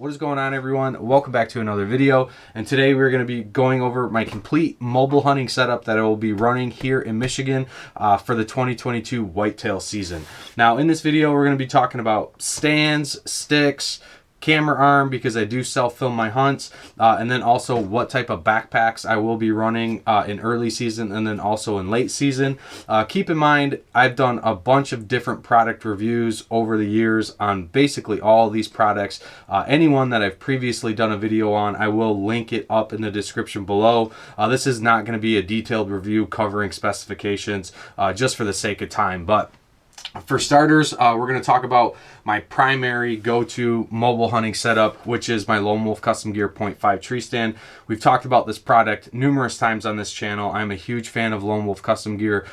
What is going on, everyone? Welcome back to another video, and today we're going to be going over my complete mobile hunting setup that I will be running here in Michigan for the 2022 whitetail season. Now in this video we're going to be talking about stands, sticks, camera arm, because I do self-film my hunts, and then also what type of backpacks I will be running in early season and then also in late season. Keep in mind, I've done a bunch of different product reviews over the years on basically all of these products. Anyone that I've previously done a video on, I will link it up in the description below. This is not going to be a detailed review covering specifications just for the sake of time, but for starters, we're going to talk about my primary go-to mobile hunting setup, which is my Lone Wolf Custom Gear 0.5 tree stand. We've talked about this product numerous times on this channel. I'm a huge fan of Lone Wolf Custom Gear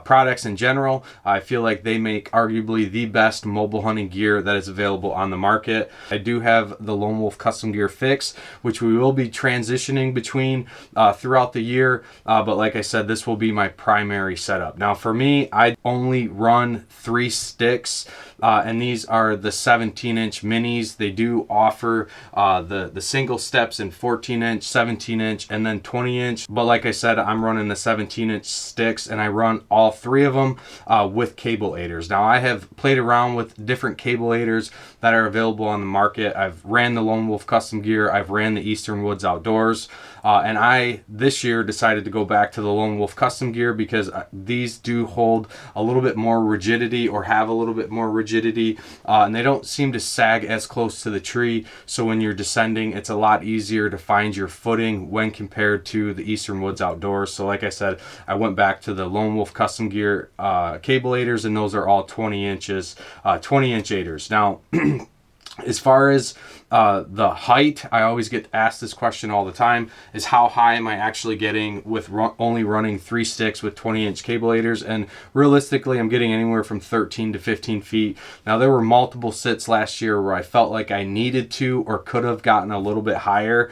products in general. I feel like they make arguably the best mobile hunting gear that is available on the market. I do have the Lone Wolf Custom Gear Fix, which we will be transitioning between throughout the year, but like I said, this will be my primary setup. Now for me, I only run 3 sticks, and these are the 17-inch minis. They do offer the single steps in 14-inch, 17-inch, and then 20-inch. But like I said, I'm running the 17-inch sticks, and I run all 3 of them with cable aiders. Now I have played around with different cable aiders that are available on the market. I've ran the Lone Wolf Custom Gear. I've ran the Eastern Woods Outdoors. And I, this year, decided to go back to the Lone Wolf Custom Gear because these do hold a little bit more rigidity, or have a little bit more rigidity, and they don't seem to sag as close to the tree. So when you're descending, it's a lot easier to find your footing when compared to the Eastern Woods Outdoors. So like I said, I went back to the Lone Wolf Custom Gear cable aiders, and those are all 20 inches, 20-inch aiders. Now, as far as the height, I always get asked this question all the time, is how high am I actually getting with only running 3 sticks with 20-inch cable aiders? And realistically, I'm getting anywhere from 13 to 15 feet. Now there were multiple sits last year where I felt like I needed to or could have gotten a little bit higher.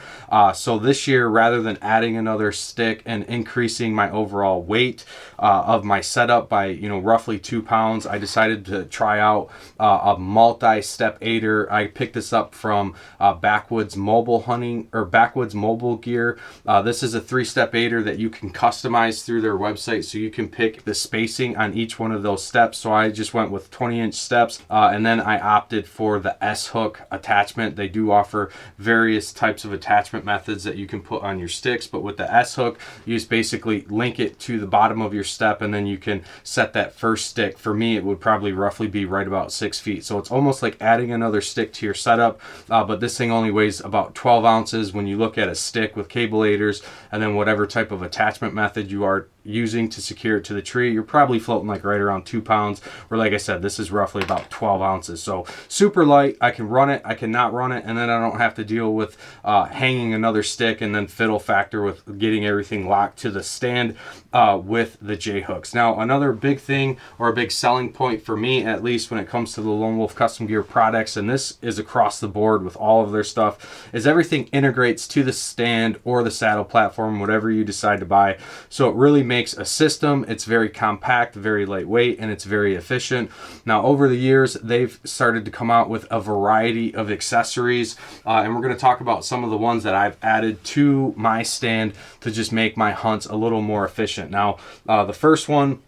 So this year, rather than adding another stick and increasing my overall weight of my setup by roughly 2 pounds, I decided to try out a multi-step aider. I picked this up from Backwoods Mobile Hunting, or Backwoods Mobile Gear. This is a 3-step aider that you can customize through their website, so you can pick the spacing on each one of those steps. So I just went with 20-inch steps, and then I opted for the S-hook attachment. They do offer various types of attachment methods that you can put on your sticks, but with the S-hook, you just basically link it to the bottom of your step, and then you can set that first stick. For me, it would probably roughly be right about 6 feet. So it's almost like adding another stick to your setup, but this thing only weighs about 12 ounces when you look at a stick with cable aiders, and then whatever type of attachment method you are using to secure it to the tree, you're probably floating like right around 2 pounds, where like I said, this is roughly about 12 ounces. So super light. I can run it, I can not run it, and then I don't have to deal with hanging another stick and then fiddle factor with getting everything locked to the stand with the J-hooks. Now another big thing, or a big selling point for me, at least when it comes to the Lone Wolf Custom Gear products, and this is across the board with all of their stuff, is everything integrates to the stand or the saddle platform, whatever you decide to buy. So it really makes a system. It's very compact, very lightweight, and it's very efficient. Now over the years, they've started to come out with a variety of accessories, and we're going to talk about some of the ones that I've added to my stand to just make my hunts a little more efficient. Now the first one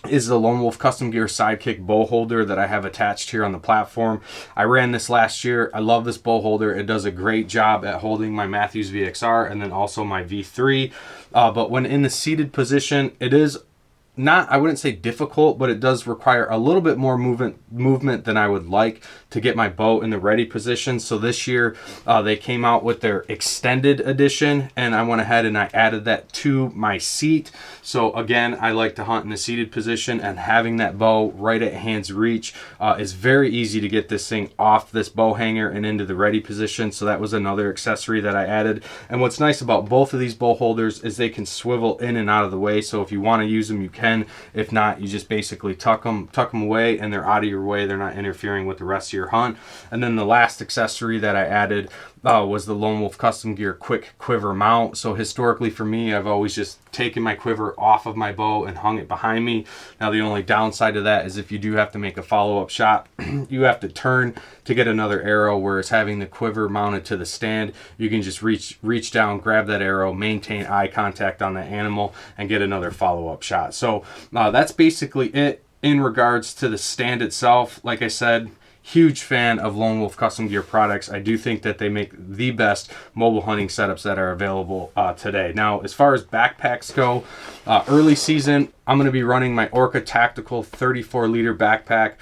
is the Lone Wolf Custom Gear Sidekick bow holder that I have attached here on the platform. I ran this last year. I love this bow holder. It does a great job at holding my Mathews VXR and then also my V3. But when in the seated position, it is not, I wouldn't say difficult, but it does require a little bit more movement than I would like to get my bow in the ready position. So this year they came out with their extended edition, and I went ahead and I added that to my seat. So again, I like to hunt in the seated position, and having that bow right at hand's reach is very easy to get this thing off this bow hanger and into the ready position. So that was another accessory that I added. And what's nice about both of these bow holders is they can swivel in and out of the way. So if you want to use them, you can. can. If not, you just basically tuck them away, and they're out of your way. They're not interfering with the rest of your hunt. And then the last accessory that I added was the Lone Wolf Custom Gear Quick Quiver Mount. So historically for me, I've always just taken my quiver off of my bow and hung it behind me. Now the only downside to that is if you do have to make a follow-up shot, you have to turn to get another arrow, whereas having the quiver mounted to the stand, you can just reach down, grab that arrow, maintain eye contact on the animal, and get another follow-up shot. So that's basically it in regards to the stand itself. Like I said, huge fan of Lone Wolf Custom Gear products. I do think that they make the best mobile hunting setups that are available today. Now, as far as backpacks go, early season, I'm going to be running my Orca Tactical 34-liter backpack.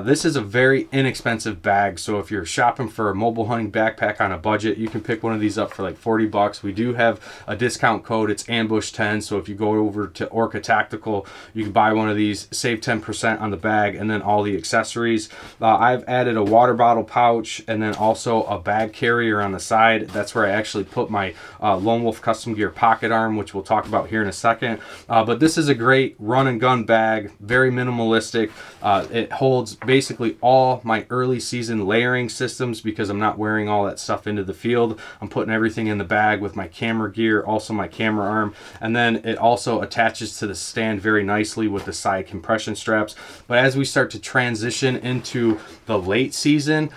This is a very inexpensive bag, so if you're shopping for a mobile hunting backpack on a budget, you can pick one of these up for like 40 bucks. We do have a discount code. It's Ambush10, so if you go over to Orca Tactical, you can buy one of these, save 10% on the bag, and then all the accessories. I've added a water bottle pouch and then also a bag carrier on the side. That's where I actually put my Lone Wolf Custom Gear Pocket arm, which we'll talk about here in a second. But this is a great run and gun bag, very minimalistic. It holds basically all my early season layering systems because I'm not wearing all that stuff into the field. I'm putting everything in the bag with my camera gear, also my camera arm, and then it also attaches to the stand very nicely with the side compression straps. But as we start to transition into the late season,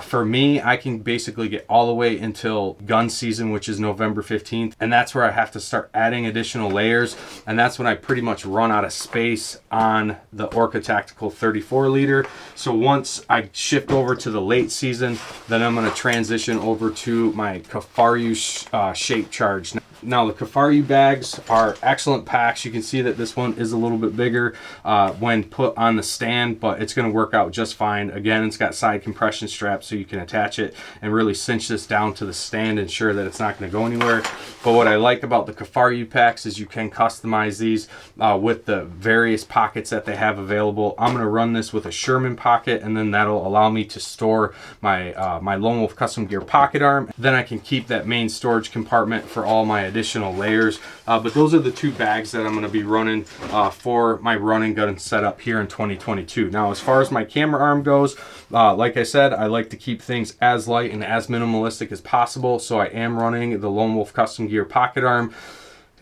for me, I can basically get all the way until gun season, which is November 15th, and that's where I have to start adding additional layers, and that's when I pretty much run out of space on the Orca Tactical 34-liter. So once I shift over to the late season, then I'm going to transition over to my Kifaru Shape Charge. Now the Kifaru bags are excellent packs. You can see that this one is a little bit bigger when put on the stand, but it's going to work out just fine. Again, it's got side compression straps so you can attach it and really cinch this down to the stand, ensure that it's not going to go anywhere. But what I like about the Kifaru packs is you can customize these with the various pockets that they have available. I'm going to run this with a Sherman pocket, and then that'll allow me to store my my Lone Wolf Custom Gear Pocket arm. Then I can keep that main storage compartment for all my additional layers. But those are the two bags that I'm going to be running for my run and gun setup here in 2022. Now, as far as my camera arm goes, like I said, I like to keep things as light and as minimalistic as possible. So I am running the Lone Wolf Custom Gear Pocket arm.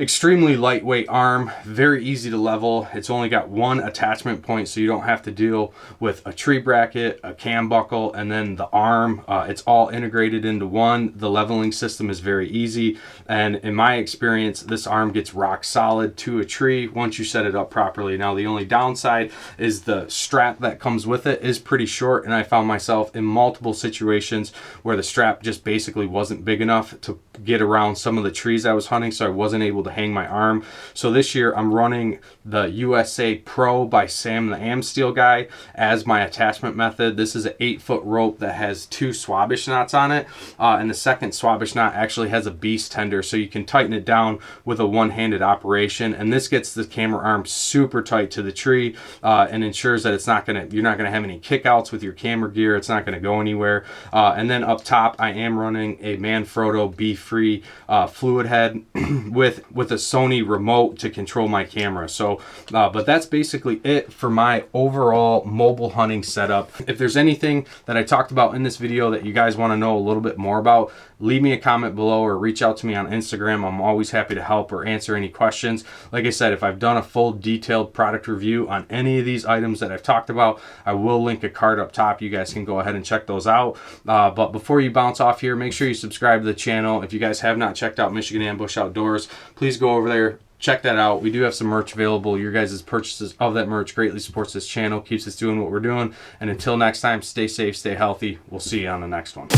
Extremely lightweight arm, very easy to level. It's only got one attachment point, so you don't have to deal with a tree bracket, a cam buckle, and then the arm. It's all integrated into one. The leveling system is very easy, and in my experience, this arm gets rock solid to a tree once you set it up properly. Now, the only downside is the strap that comes with it is pretty short, and I found myself in multiple situations where the strap just basically wasn't big enough to get around some of the trees I was hunting, so I wasn't able to hang my arm. So this year I'm running the USA Pro by Sam the Amsteel guy as my attachment method. This is an 8-foot rope that has 2 Swabish knots on it, and the second Swabish knot actually has a beast tender, so you can tighten it down with a one-handed operation, and this gets the camera arm super tight to the tree and ensures that you're not gonna have any kickouts with your camera gear. It's not gonna go anywhere. And then up top I am running a Manfrotto B-Free fluid head with a Sony remote to control my camera. So but that's basically it for my overall mobile hunting setup. If there's anything that I talked about in this video that you guys want to know a little bit more about, leave me a comment below or reach out to me on Instagram. I'm always happy to help or answer any questions. Like I said, if I've done a full detailed product review on any of these items that I've talked about, I will link a card up top. You guys can go ahead and check those out. But before you bounce off here, make sure you subscribe to the channel. If you guys have not checked out Michigan Ambush Outdoors, please go over there, check that out. We do have some merch available. Your guys' purchases of that merch greatly supports this channel, keeps us doing what we're doing. And until next time, stay safe, stay healthy. We'll see you on the next one.